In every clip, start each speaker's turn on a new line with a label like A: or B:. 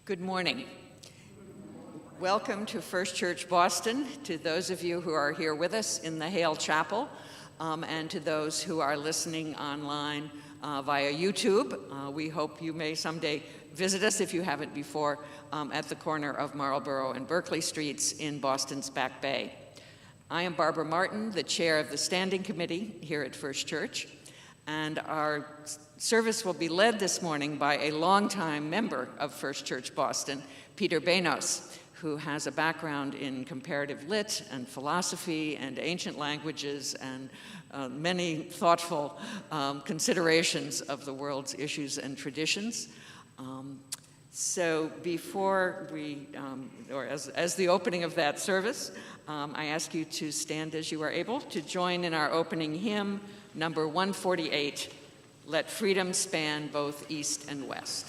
A: Good morning. Welcome to First Church Boston, to those of you who are here with us in the Hale Chapel, and to those who are listening online via YouTube. We hope you may someday visit us, if you haven't before, at the corner of Marlborough and Berkeley Streets in Boston's Back Bay. I am Barbara Martin, the chair of the Standing Committee here at First Church, and our service will be led this morning by a longtime member of First Church Boston, Peter Banos, who has a background in comparative lit and philosophy and ancient languages and many thoughtful considerations of the world's issues and traditions. So before we, or as the opening of that service, I ask you to stand as you are able to join in our opening hymn, number 148, Let Freedom Span Both East and West.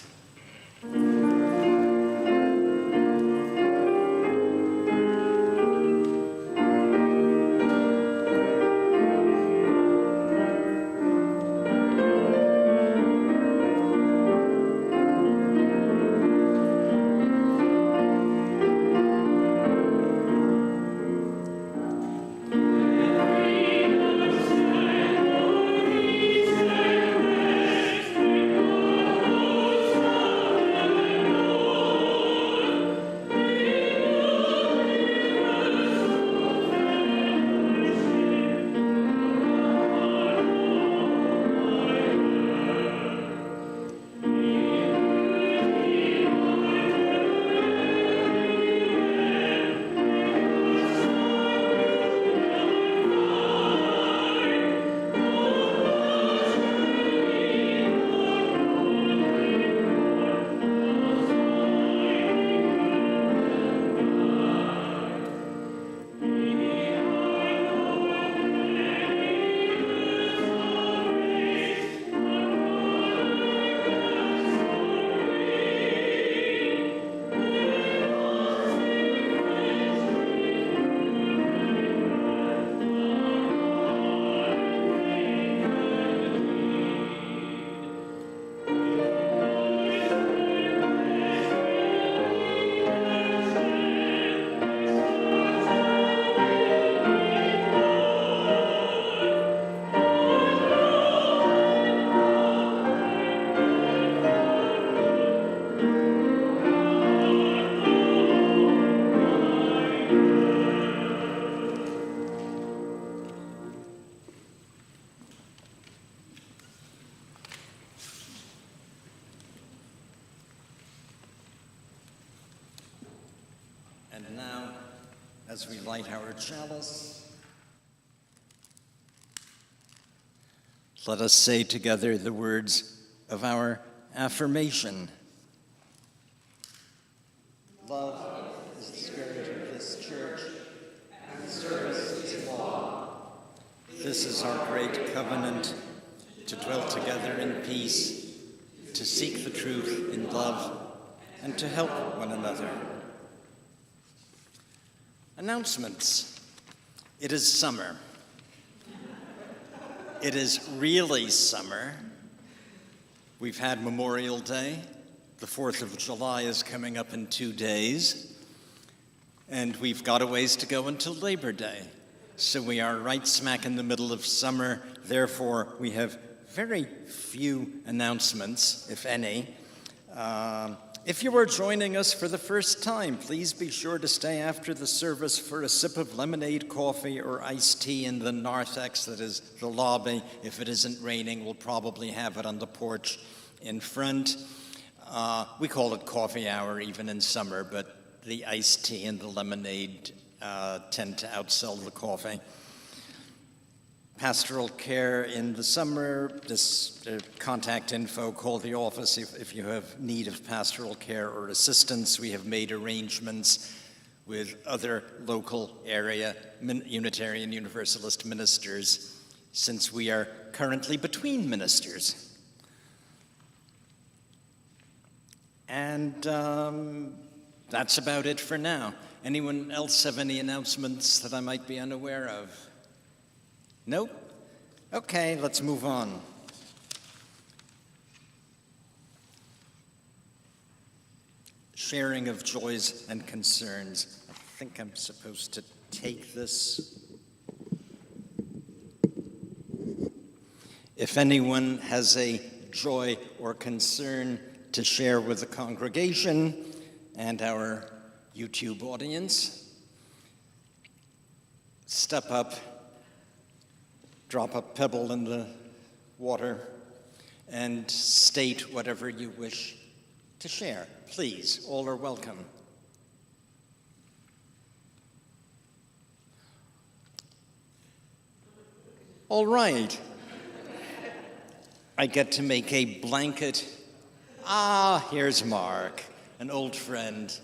B: And now, as we light our chalice, let us say together the words of our affirmation. Love is the spirit of this church, and service is law. This is our great covenant, to dwell together in peace, to seek the truth in love, and to help one another. Announcements. It is summer. It is really summer. We've had Memorial Day. The 4th of July is coming up in 2 days. And we've got a ways to go until Labor Day. So we are right smack in the middle of summer. Therefore, we have very few announcements, if any. If you are joining us for the first time, please be sure to stay after the service for a sip of lemonade, coffee, or iced tea in the narthex, that is the lobby. If it isn't raining, we'll probably have it on the porch in front. We call it coffee hour even in summer, but the iced tea and the lemonade tend to outsell the coffee. Pastoral care in the summer, this contact info, call the office if you have need of pastoral care or assistance. We have made arrangements with other local area Unitarian Universalist ministers, since we are currently between ministers. And that's about it for now. Anyone else have any announcements that I might be unaware of? Nope? Okay, let's move on. sharing of joys and concerns. I think I'm supposed to take this. If anyone has a joy or concern to share with the congregation and our YouTube audience, step up, drop a pebble in the water, and state whatever you wish to share. Please, all are welcome. All right. I get to make a blanket. Here's Mark, an old friend.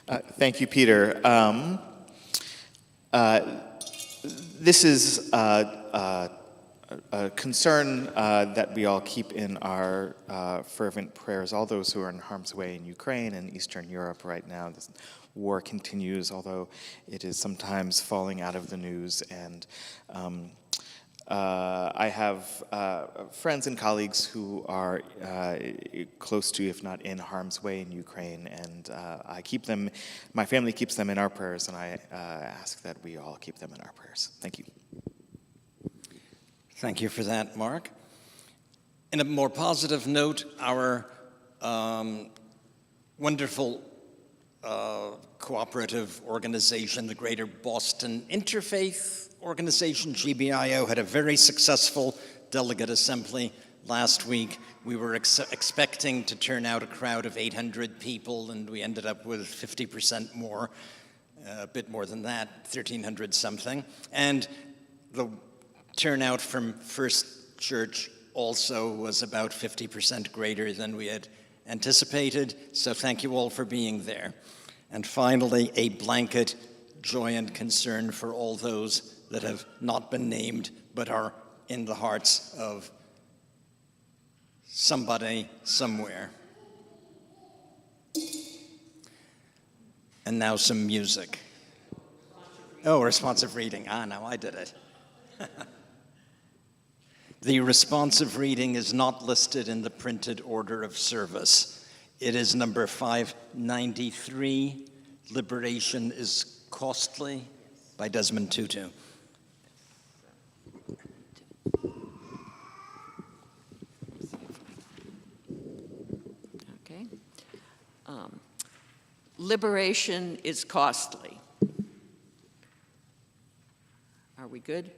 C: Thank you, Peter. This is a concern that we all keep in our fervent prayers, all those who are in harm's way in Ukraine and Eastern Europe right now. This war continues, although it is sometimes falling out of the news. And I have friends and colleagues who are close to, if not in harm's way in Ukraine, and I keep them, my family keeps them in our prayers, and I ask that we all keep them in our prayers. Thank you.
B: Thank you for that, Mark. In a more positive note, our wonderful cooperative organization, the Greater Boston Interfaith Organization, GBIO, had a very successful delegate assembly last week. We were expecting to turn out a crowd of 800 people, and we ended up with 50% more, a bit more than that, 1,300 something. And the turnout from First Church also was about 50% greater than we had anticipated, so thank you all for being there. And finally, a blanket joy and concern for all those that have not been named but are in the hearts of somebody somewhere. And now some music. Oh, responsive reading. Now I did it. The responsive reading is not listed in the printed order of service. It is number 593, Liberation is Costly, by Desmond Tutu.
A: Okay. Liberation is costly. Are we good?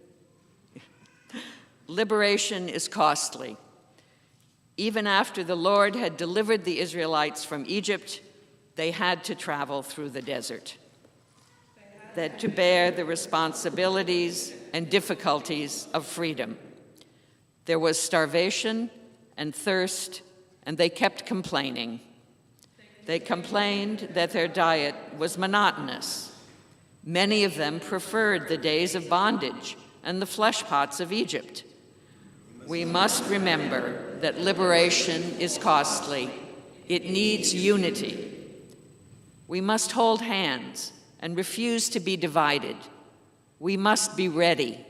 A: Liberation is costly. Even after the Lord had delivered the Israelites from Egypt, they had to travel through the desert. They had to bear the responsibilities and difficulties of freedom. There was starvation and thirst, and they kept complaining. They complained that their diet was monotonous. Many of them preferred the days of bondage and the flesh pots of Egypt. We must remember that liberation is costly. It needs unity. We must hold hands and refuse to be divided. We must be ready.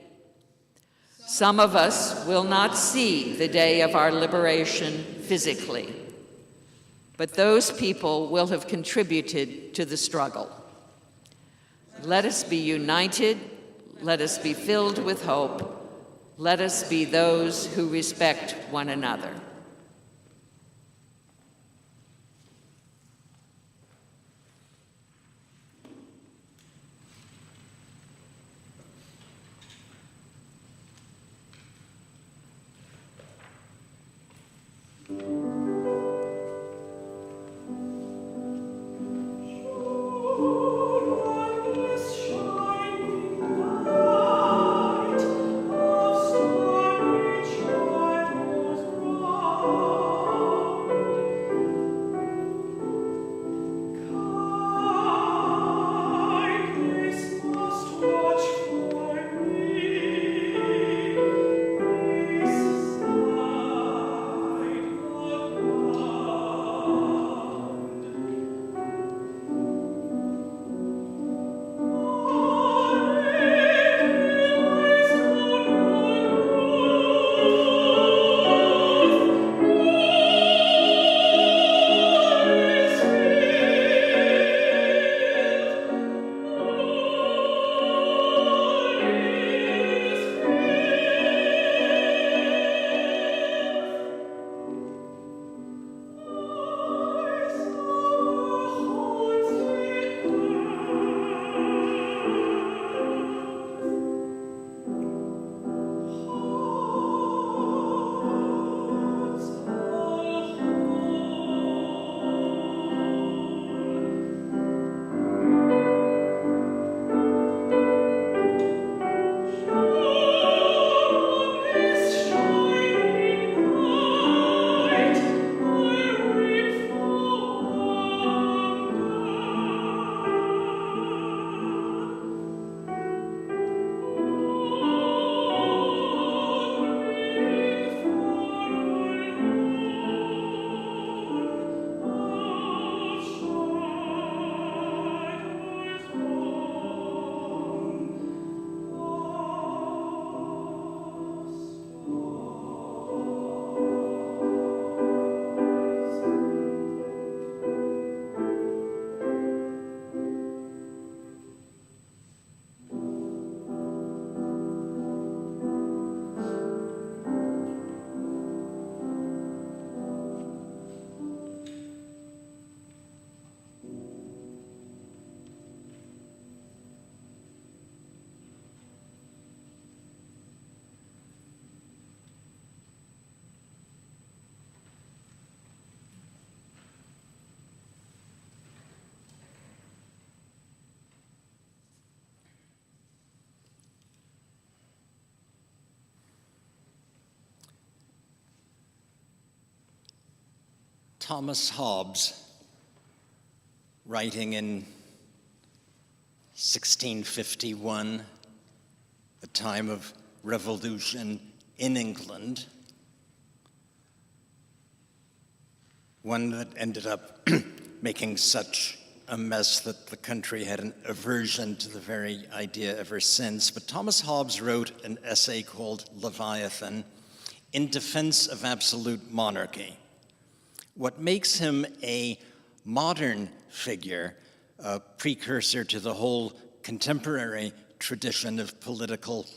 A: Some of us will not see the day of our liberation physically, but those people will have contributed to the struggle. Let us be united. Let us be filled with hope. Let us be those who respect one another.
D: Shining light of starry child was bright.
B: Thomas Hobbes, writing in 1651, a time of revolution in England, one that ended up making such a mess that the country had an aversion to the very idea ever since. But Thomas Hobbes wrote an essay called Leviathan in defense of absolute monarchy. What makes him a modern figure, a precursor to the whole contemporary tradition of political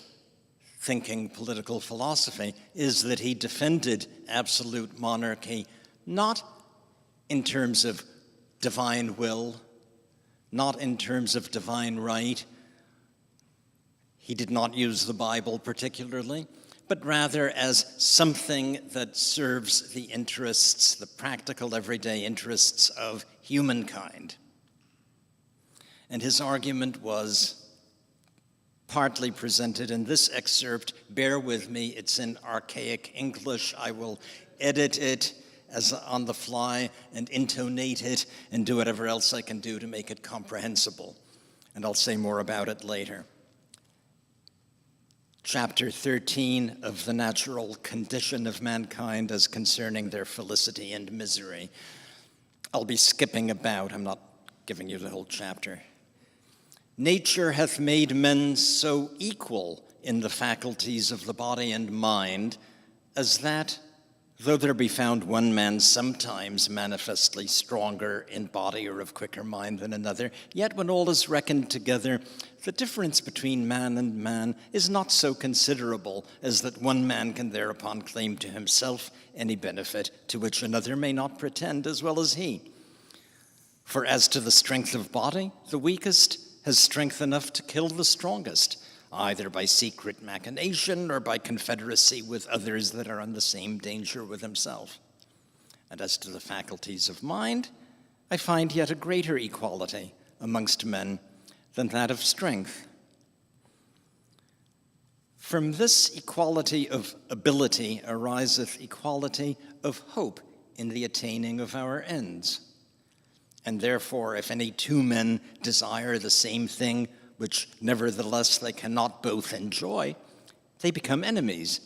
B: thinking, political philosophy, is that he defended absolute monarchy not in terms of divine will, not in terms of divine right. He did not use the Bible particularly, but rather as something that serves the interests, the practical everyday interests of humankind. And his argument was partly presented in this excerpt. Bear with me, it's in archaic English. I will edit it as on the fly and intonate it and do whatever else I can do to make it comprehensible. And I'll say more about it later. Chapter 13 of The Natural Condition of Mankind as concerning their felicity and misery. I'll be skipping about, I'm not giving you the whole chapter. Nature hath made men so equal in the faculties of the body and mind, as that, though there be found one man sometimes manifestly stronger in body or of quicker mind than another, yet when all is reckoned together, the difference between man and man is not so considerable as that one man can thereupon claim to himself any benefit to which another may not pretend as well as he. For as to the strength of body, the weakest has strength enough to kill the strongest, either by secret machination or by confederacy with others that are in the same danger with himself. And as to the faculties of mind, I find yet a greater equality amongst men than that of strength. From this equality of ability ariseth equality of hope in the attaining of our ends. And therefore, if any two men desire the same thing, which nevertheless they cannot both enjoy, they become enemies,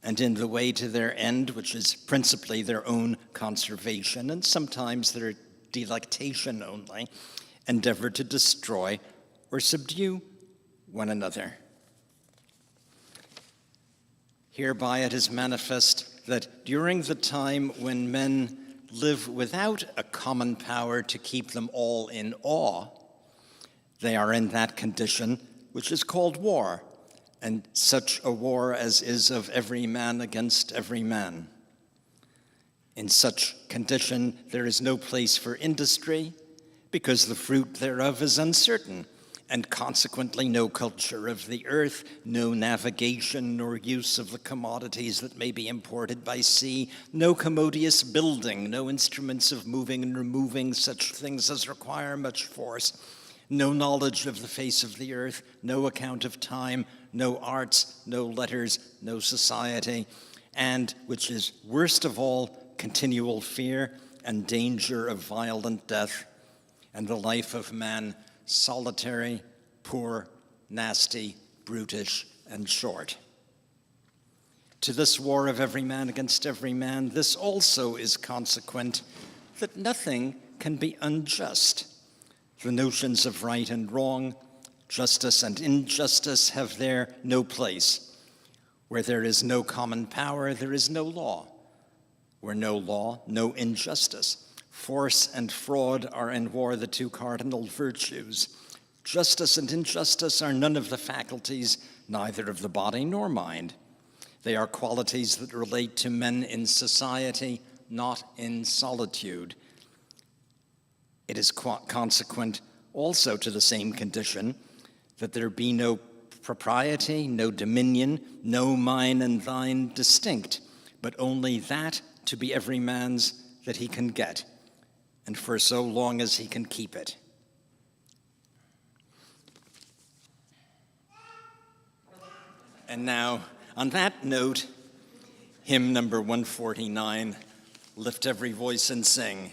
B: and in the way to their end, which is principally their own conservation and sometimes their delectation only, endeavor to destroy or subdue one another. Hereby it is manifest that during the time when men live without a common power to keep them all in awe, they are in that condition which is called war, and such a war as is of every man against every man. In such condition there is no place for industry, because the fruit thereof is uncertain, and consequently no culture of the earth, no navigation nor use of the commodities that may be imported by sea, no commodious building, no instruments of moving and removing such things as require much force, no knowledge of the face of the earth, no account of time, no arts, no letters, no society, and, which is worst of all, continual fear and danger of violent death, and the life of man solitary, poor, nasty, brutish, and short. To this war of every man against every man, this also is consequent, that nothing can be unjust. The notions of right and wrong, justice and injustice have there no place. Where there is no common power, there is no law. Where no law, no injustice. Force and fraud are in war the two cardinal virtues. Justice and injustice are none of the faculties, neither of the body nor mind. They are qualities that relate to men in society, not in solitude. It is consequent also to the same condition that there be no propriety, no dominion, no mine and thine distinct, but only that to be every man's that he can get, and for so long as he can keep it. And now, on that note, hymn number 149, lift every voice and sing.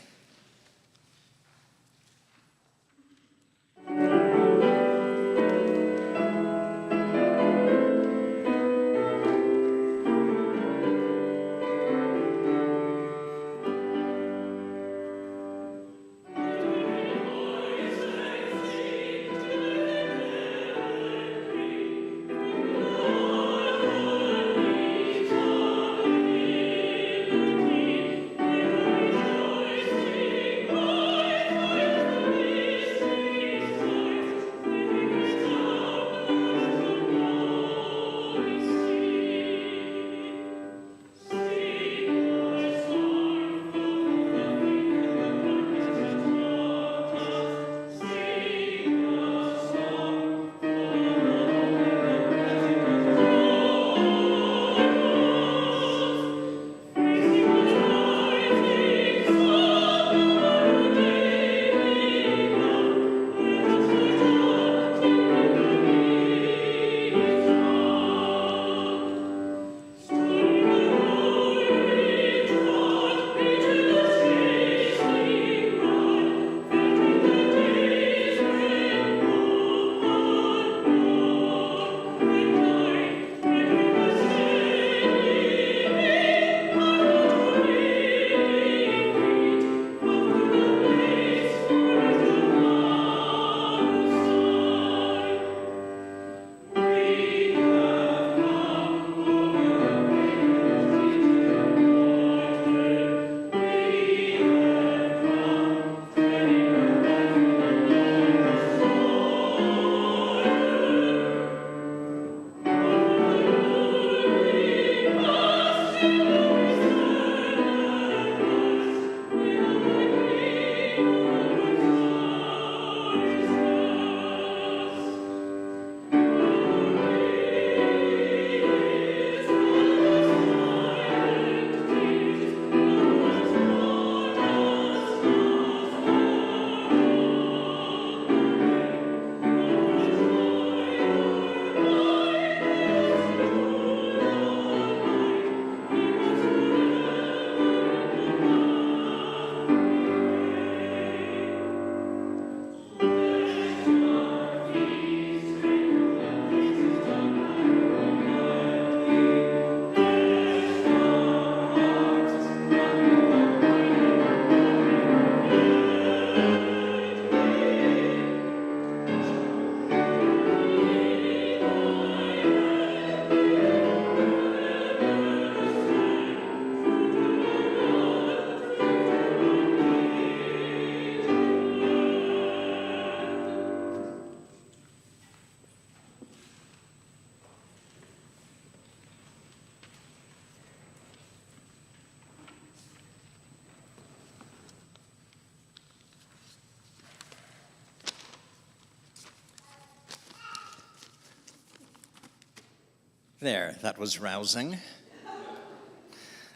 B: There, that was rousing.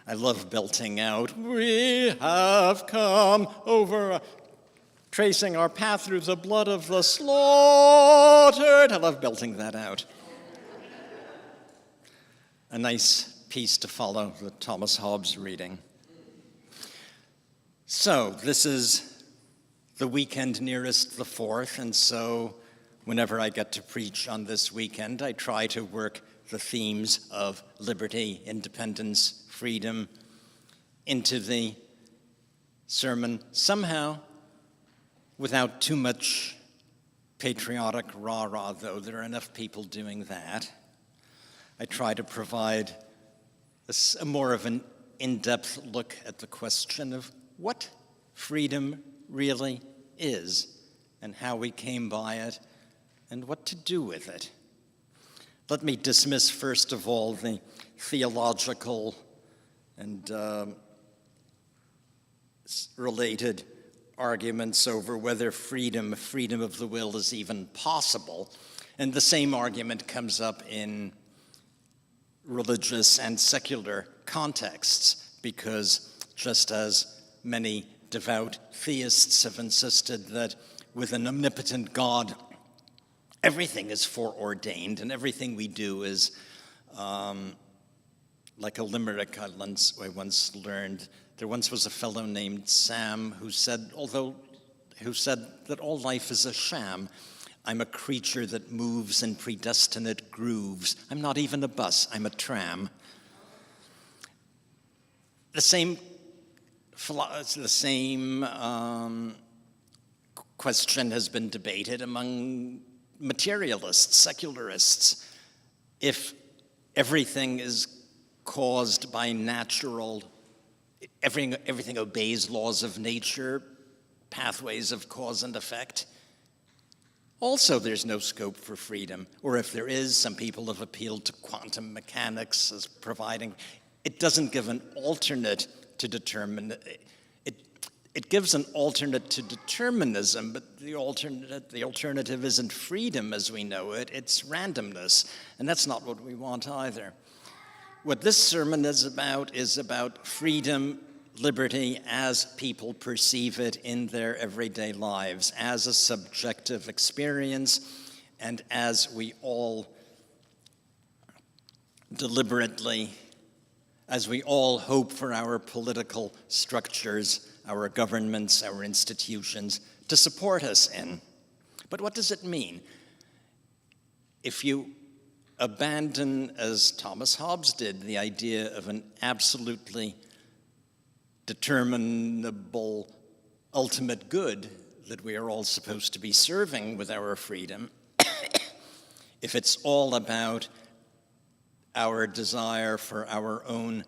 B: I love belting out, "We have come over, tracing our path through the blood of the slaughtered." I love belting that out. A nice piece to follow the Thomas Hobbes reading. So, this is the weekend nearest the 4th, and so whenever I get to preach on this weekend, I try to work the themes of liberty, independence, freedom into the sermon somehow, without too much patriotic rah-rah, though there are enough people doing that. I try to provide a more of an in-depth look at the question of what freedom really is and how we came by it and what to do with it. Let me dismiss, first of all, the theological and related arguments over whether freedom of the will is even possible. And the same argument comes up in religious and secular contexts, because just as many devout theists have insisted that with an omnipotent God, everything is foreordained, and everything we do is like a limerick I once learned. There once was a fellow named Sam who said that all life is a sham. I'm a creature that moves in predestinate grooves. I'm not even a bus, I'm a tram. The same question has been debated among materialists, secularists. If everything is caused by natural, everything obeys laws of nature, pathways of cause and effect, also there's no scope for freedom. Or if there is, some people have appealed to quantum mechanics as providing. It doesn't give an alternate to determine. It gives an alternate to determinism, but the alternative isn't freedom as we know it, it's randomness. And that's not what we want either. What this sermon is about freedom, liberty as people perceive it in their everyday lives, as a subjective experience, and as we all deliberately, as we all hope for our political structures, our governments, our institutions to support us in. But what does it mean? If you abandon, as Thomas Hobbes did, the idea of an absolutely determinable ultimate good that we are all supposed to be serving with our freedom, if it's all about our desire for our own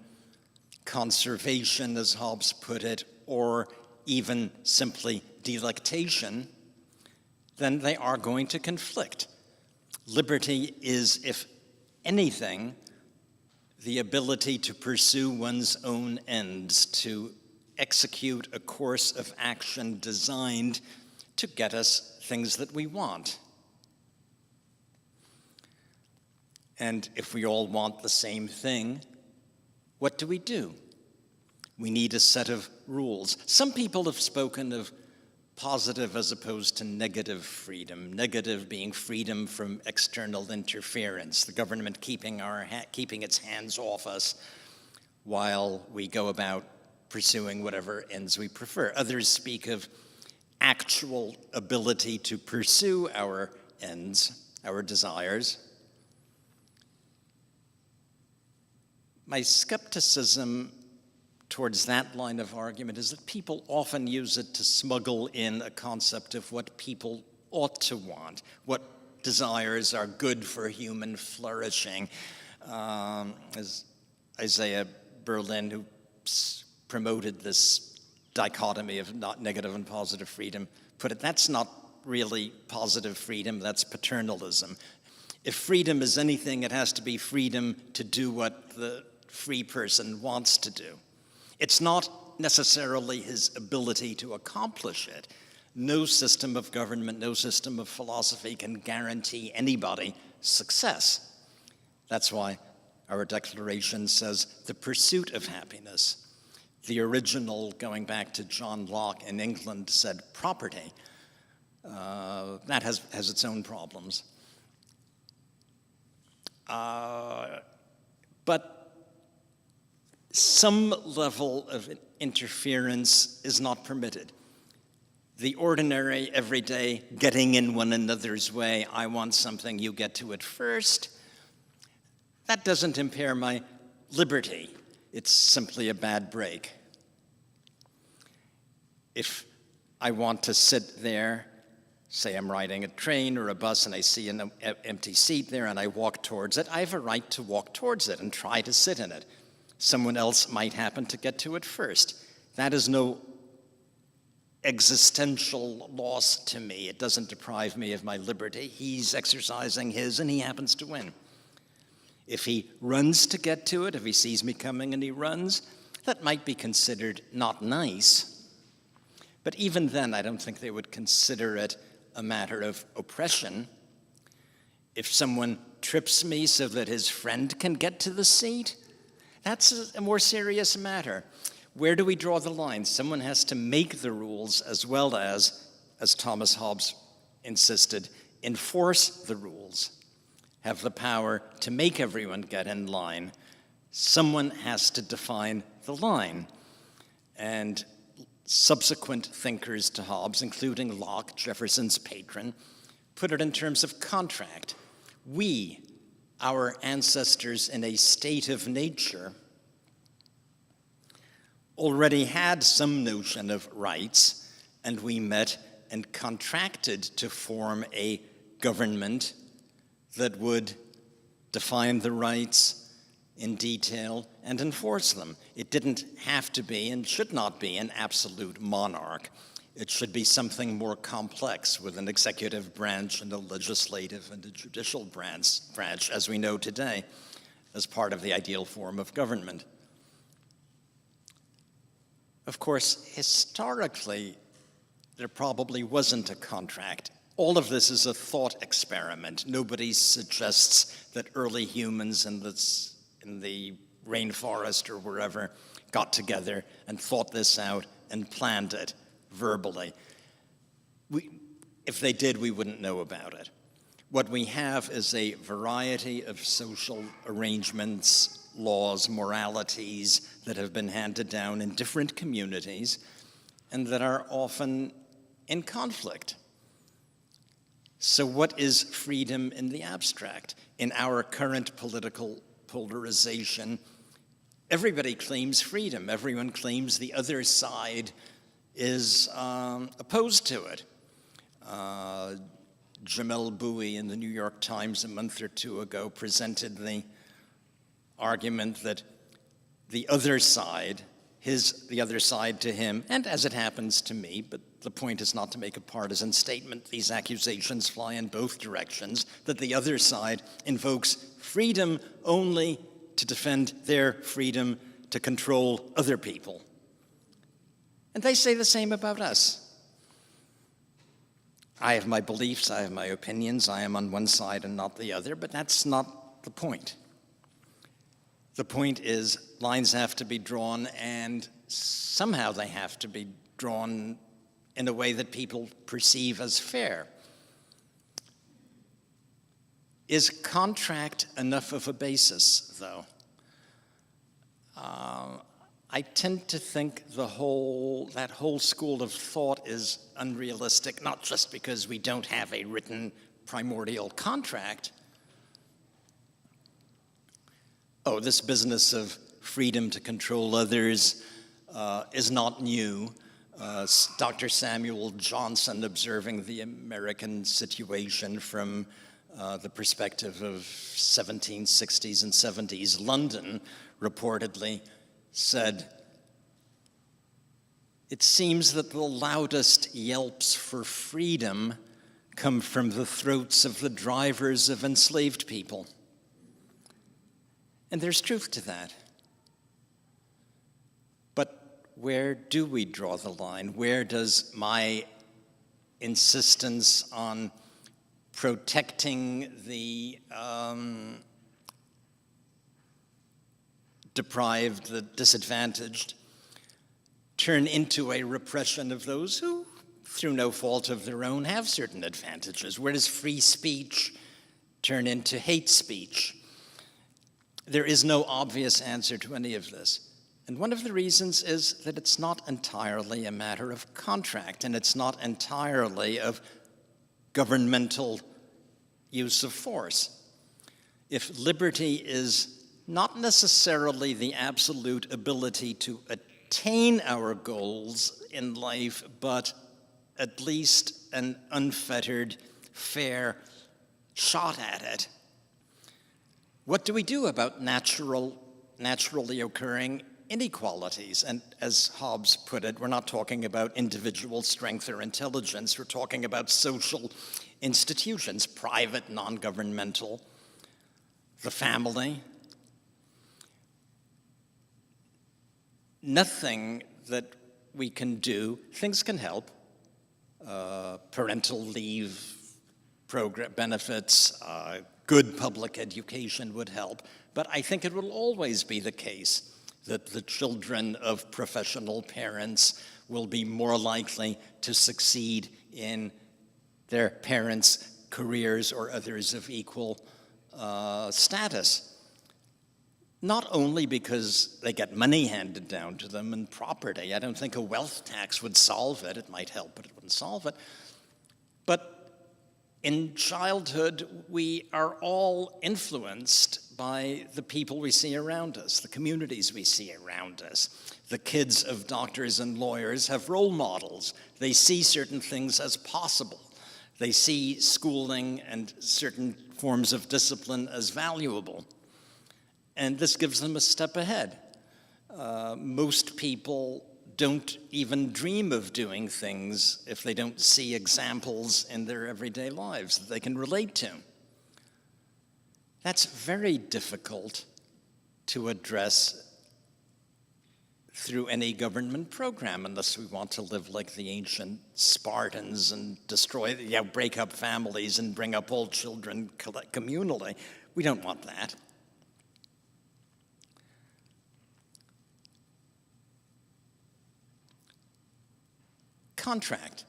B: conservation, as Hobbes put it, or even simply delectation, then they are going to conflict. Liberty is, if anything, the ability to pursue one's own ends, to execute a course of action designed to get us things that we want. And if we all want the same thing, what do? We need a set of rules. Some people have spoken of positive as opposed to negative freedom, negative being freedom from external interference, the government keeping its hands off us while we go about pursuing whatever ends we prefer. Others speak of actual ability to pursue our ends, our desires. My skepticism towards that line of argument is that people often use it to smuggle in a concept of what people ought to want, what desires are good for human flourishing. As Isaiah Berlin, who promoted this dichotomy of not negative and positive freedom, put it, that's not really positive freedom, that's paternalism. If freedom is anything, it has to be freedom to do what the free person wants to do. It's not necessarily his ability to accomplish it. No system of government, no system of philosophy can guarantee anybody success. That's why our declaration says the pursuit of happiness. The original, going back to John Locke in England, said property. That has its own problems. But some level of interference is not permitted. The ordinary, everyday, getting in one another's way, I want something, you get to it first, that doesn't impair my liberty. It's simply a bad break. If I want to sit there, say I'm riding a train or a bus and I see an empty seat there and I walk towards it, I have a right to walk towards it and try to sit in it. Someone else might happen to get to it first. That is no existential loss to me. It doesn't deprive me of my liberty. He's exercising his and he happens to win. If he runs to get to it, if he sees me coming and he runs, that might be considered not nice. But even then, I don't think they would consider it a matter of oppression. If someone trips me so that his friend can get to the seat, that's a more serious matter. Where do we draw the line? Someone has to make the rules as well as Thomas Hobbes insisted, enforce the rules, have the power to make everyone get in line. Someone has to define the line. and subsequent thinkers to Hobbes, including Locke, Jefferson's patron, put it in terms of contract. We, our ancestors in a state of nature, already had some notion of rights, and we met and contracted to form a government that would define the rights in detail and enforce them. It didn't have to be and should not be an absolute monarch. It should be something more complex with an executive branch and a legislative and a judicial branch, as we know today, as part of the ideal form of government. Of course, historically, there probably wasn't a contract. All of this is a thought experiment. Nobody suggests that early humans in the rainforest or wherever got together and thought this out and planned it verbally. If they did, we wouldn't know about it. What we have is a variety of social arrangements, laws, moralities that have been handed down in different communities and that are often in conflict. So what is freedom in the abstract? In our current political polarization, everybody claims freedom. Everyone claims the other side is opposed to it. Jamel Bouie in the New York Times a month or two ago presented the argument that the other side to him, and as it happens to me, but the point is not to make a partisan statement, these accusations fly in both directions, that the other side invokes freedom only to defend their freedom to control other people. And they say the same about us. I have my beliefs, I have my opinions, I am on one side and not the other, but that's not the point. The point is lines have to be drawn, and somehow they have to be drawn in a way that people perceive as fair. Is contract enough of a basis, though? I tend to think that whole school of thought is unrealistic, not just because we don't have a written primordial contract. Oh, this business of freedom to control others is not new. Dr. Samuel Johnson, observing the American situation from the perspective of 1760s and 70s London, reportedly said, "It seems that the loudest yelps for freedom come from the throats of the drivers of enslaved people." And there's truth to that. But where do we draw the line? Where does my insistence on protecting the deprived, the disadvantaged, turn into a repression of those who, through no fault of their own, have certain advantages? Where does free speech turn into hate speech? There is no obvious answer to any of this. And one of the reasons is that it's not entirely a matter of contract, and it's not entirely of governmental use of force. If liberty is not necessarily the absolute ability to attain our goals in life, but at least an unfettered, fair shot at it, what do we do about naturally occurring inequalities? And as Hobbes put it, we're not talking about individual strength or intelligence, we're talking about social institutions, private, non-governmental, the family. Nothing that we can do, things can help, parental leave program benefits, good public education would help, but I think it will always be the case that the children of professional parents will be more likely to succeed in their parents' careers or others of equal status. not only because they get money handed down to them and property. I don't think a wealth tax would solve it. It might help, but it wouldn't solve it. But in childhood, we are all influenced by the people we see around us, the communities we see around us. The kids of doctors and lawyers have role models. They see certain things as possible. They see schooling and certain forms of discipline as valuable. And this gives them a step ahead. Most people don't even dream of doing things if they don't see examples in their everyday lives that they can relate to. That's very difficult to address through any government program unless we want to live like the ancient Spartans and break up families and bring up all children communally. We don't want that. Contract.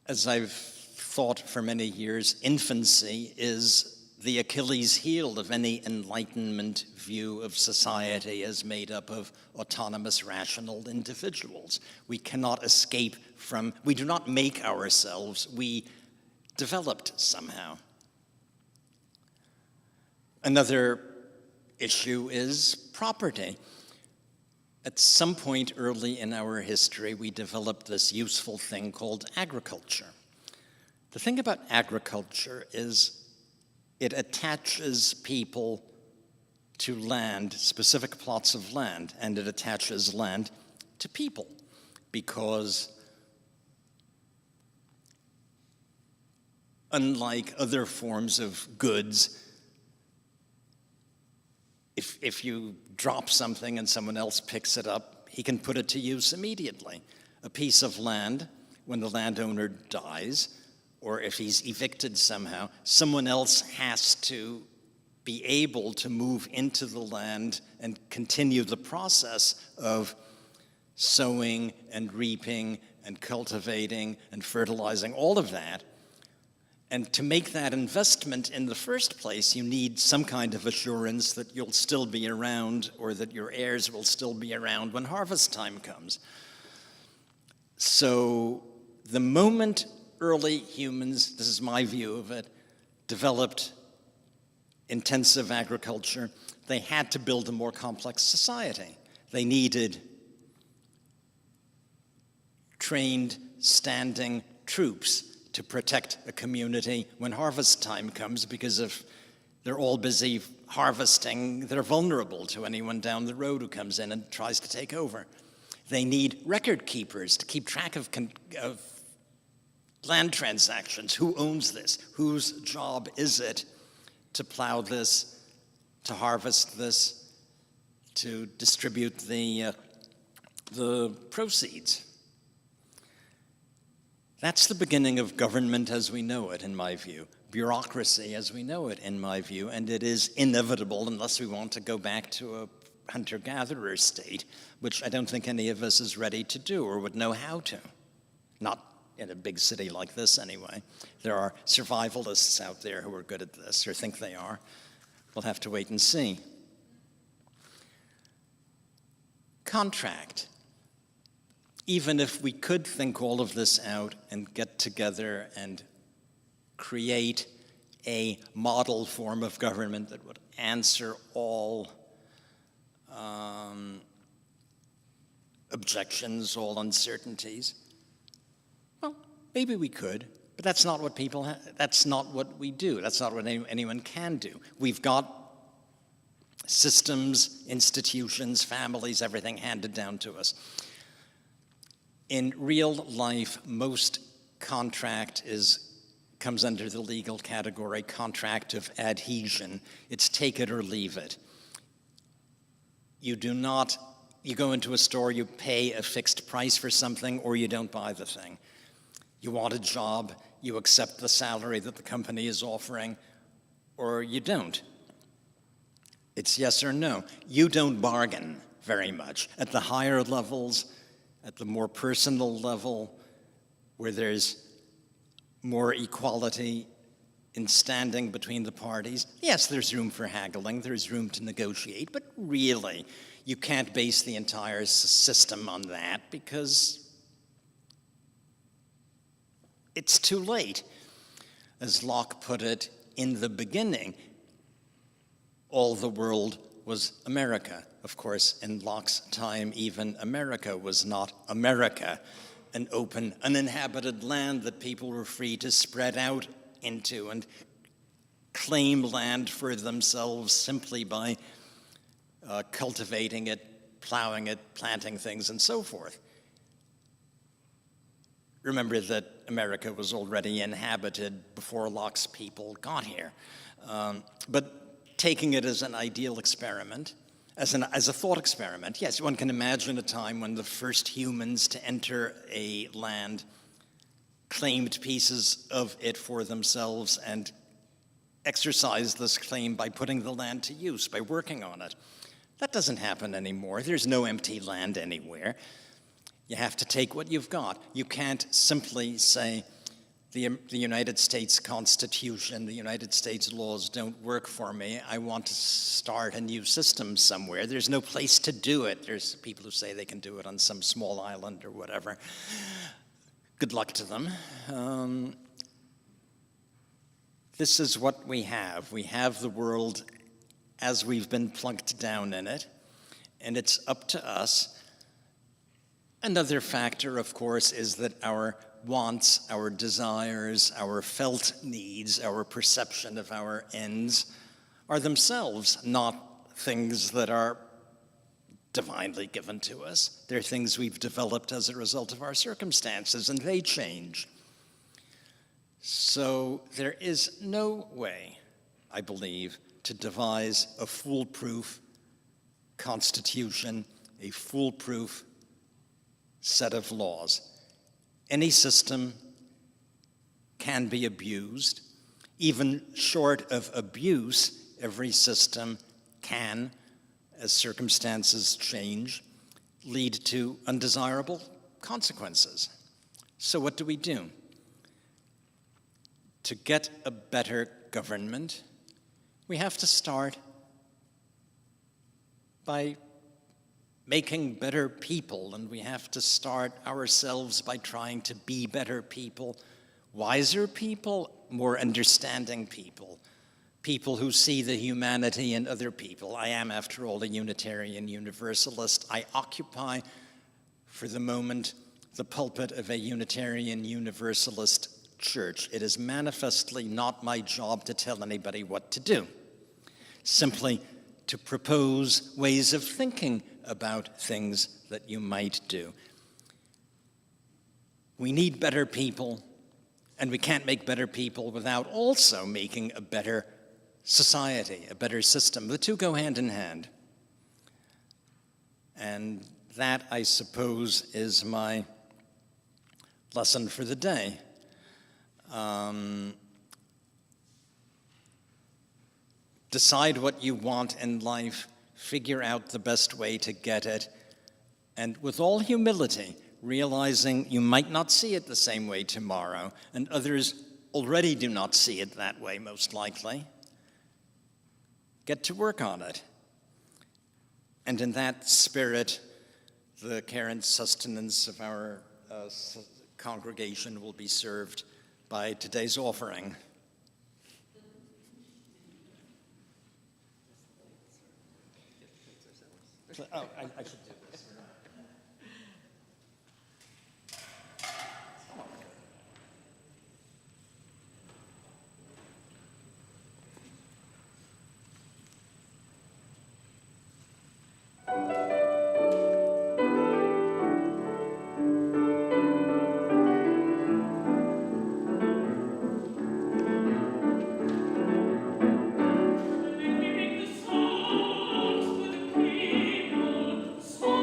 B: As I've thought for many years, infancy is the Achilles heel of any Enlightenment view of society as made up of autonomous, rational individuals. We cannot escape from, we do not make ourselves, we developed somehow. Another issue is property. At some point early in our history, we developed this useful thing called agriculture. The thing about agriculture is it attaches people to land, specific plots of land, and it attaches land to people because unlike other forms of goods, if you drop something and someone else picks it up, he can put it to use immediately. A piece of land, when the landowner dies, or if he's evicted somehow, someone else has to be able to move into the land and continue the process of sowing and reaping and cultivating and fertilizing, all of that. And to make that investment in the first place, you need some kind of assurance that you'll still be around or that your heirs will still be around when harvest time comes. So the moment early humans, this is my view of it, developed intensive agriculture, they had to build a more complex society. They needed trained, standing troops to protect a community when harvest time comes, because if they're all busy harvesting, they're vulnerable to anyone down the road who comes in and tries to take over. They need record keepers to keep track of land transactions. Who owns this? Whose job is it to plow this, to harvest this, to distribute the proceeds? That's the beginning of government as we know it, in my view. Bureaucracy as we know it, in my view. And it is inevitable unless we want to go back to a hunter-gatherer state, which I don't think any of us is ready to do or would know how to. Not in a big city like this, anyway. There are survivalists out there who are good at this, or think they are. We'll have to wait and see. Contract. Even if we could think all of this out and get together and create a model form of government that would answer all objections, all uncertainties, well, maybe we could, but that's not what that's not what we do. That's not what anyone can do. We've got systems, institutions, families, everything handed down to us. In real life, most contract comes under the legal category, contract of adhesion. It's take it or leave it. You go into a store, you pay a fixed price for something, or you don't buy the thing. You want a job, you accept the salary that the company is offering, or you don't. It's yes or no. You don't bargain very much. At the higher levels, at the more personal level, where there's more equality in standing between the parties. Yes, there's room for haggling, there's room to negotiate, but really, you can't base the entire system on that because it's too late. As Locke put it, in the beginning, all the world was America. Of course, in Locke's time, even America was not America, an open, uninhabited land that people were free to spread out into and claim land for themselves simply by cultivating it, plowing it, planting things, and so forth. Remember that America was already inhabited before Locke's people got here. But taking it as an ideal experiment, as a thought experiment, yes, one can imagine a time when the first humans to enter a land claimed pieces of it for themselves and exercised this claim by putting the land to use, by working on it. That doesn't happen anymore. There's no empty land anywhere. You have to take what you've got. You can't simply say, the United States Constitution, the United States laws don't work for me. I want to start a new system somewhere. There's no place to do it. There's people who say they can do it on some small island or whatever. Good luck to them. This is what we have. We have the world as we've been plunked down in it, and it's up to us. Another factor, of course, is that our wants, our desires, our felt needs, our perception of our ends are themselves not things that are divinely given to us. They're things we've developed as a result of our circumstances, and they change. So there is no way, I believe, to devise a foolproof constitution, a foolproof set of laws. Any system can be abused. Even short of abuse, every system can, as circumstances change, lead to undesirable consequences. So what do we do? To get a better government, we have to start by making better people, and we have to start ourselves by trying to be better people, wiser people, more understanding people, people who see the humanity in other people. I am, after all, a Unitarian Universalist. I occupy, for the moment, the pulpit of a Unitarian Universalist church. It is manifestly not my job to tell anybody what to do, simply to propose ways of thinking about things that you might do. We need better people, and we can't make better people without also making a better society, a better system. The two go hand in hand. And that, I suppose, is my lesson for the day. Decide what you want in life, figure out the best way to get it, and with all humility, realizing you might not see it the same way tomorrow, and others already do not see it that way, most likely. Get to work on it. And in that spirit, the care and sustenance of our congregation will be served by today's offering. Oh, I should do this.
D: Songs for the people,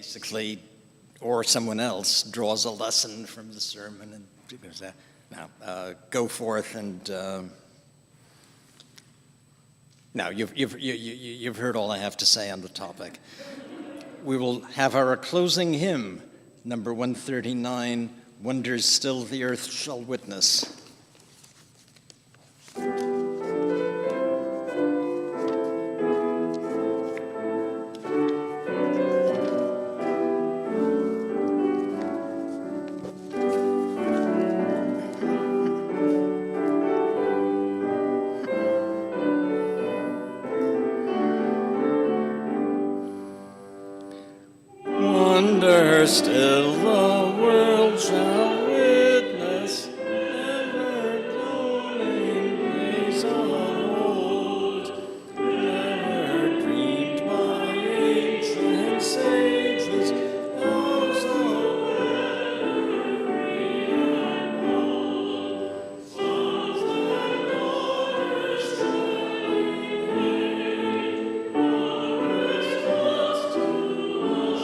B: basically, or someone else draws a lesson from the sermon and goes that. Now, go forth and. Now, you've heard all I have to say on the topic. We will have our closing hymn, number 139, Wonders Still the Earth Shall Witness. Still the world shall witness, never known in days of old, never dreamed by ancient sages, those of ever free and bold, sons and daughters shall be made, our response to us.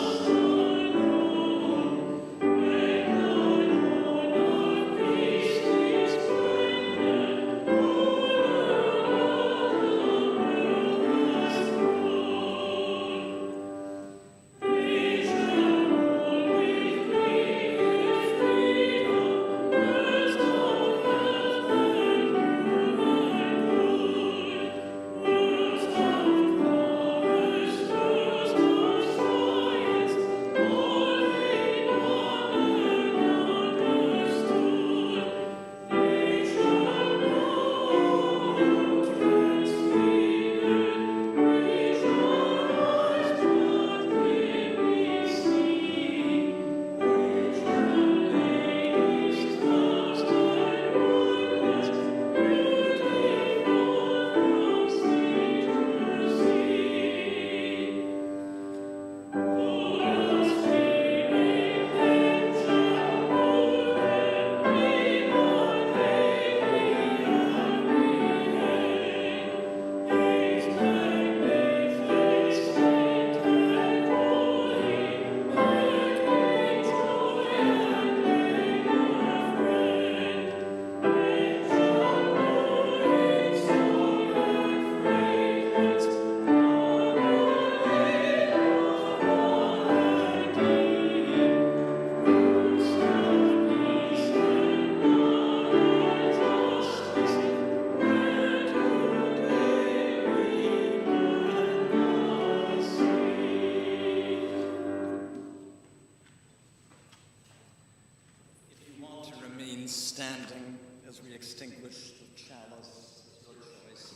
B: Standing as we extinguish the chalice, your choice.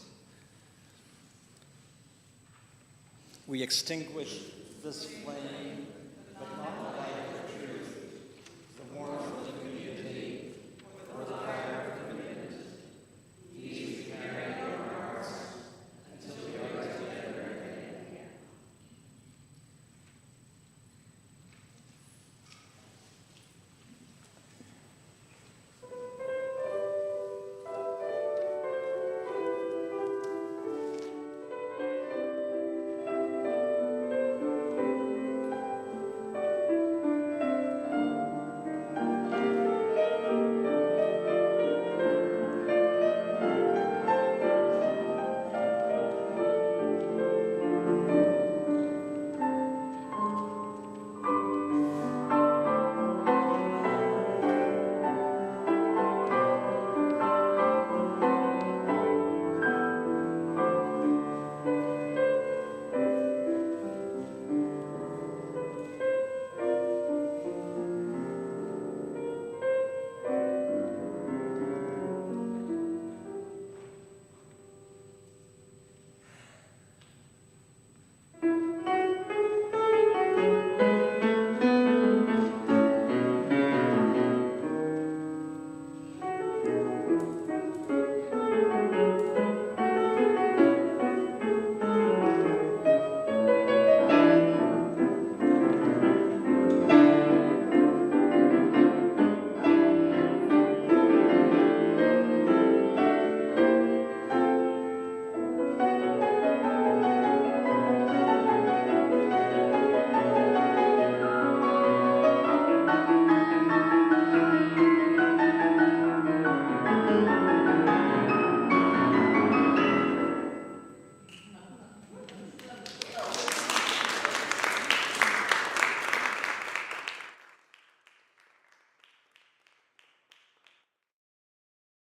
B: We extinguish this flame, but not the light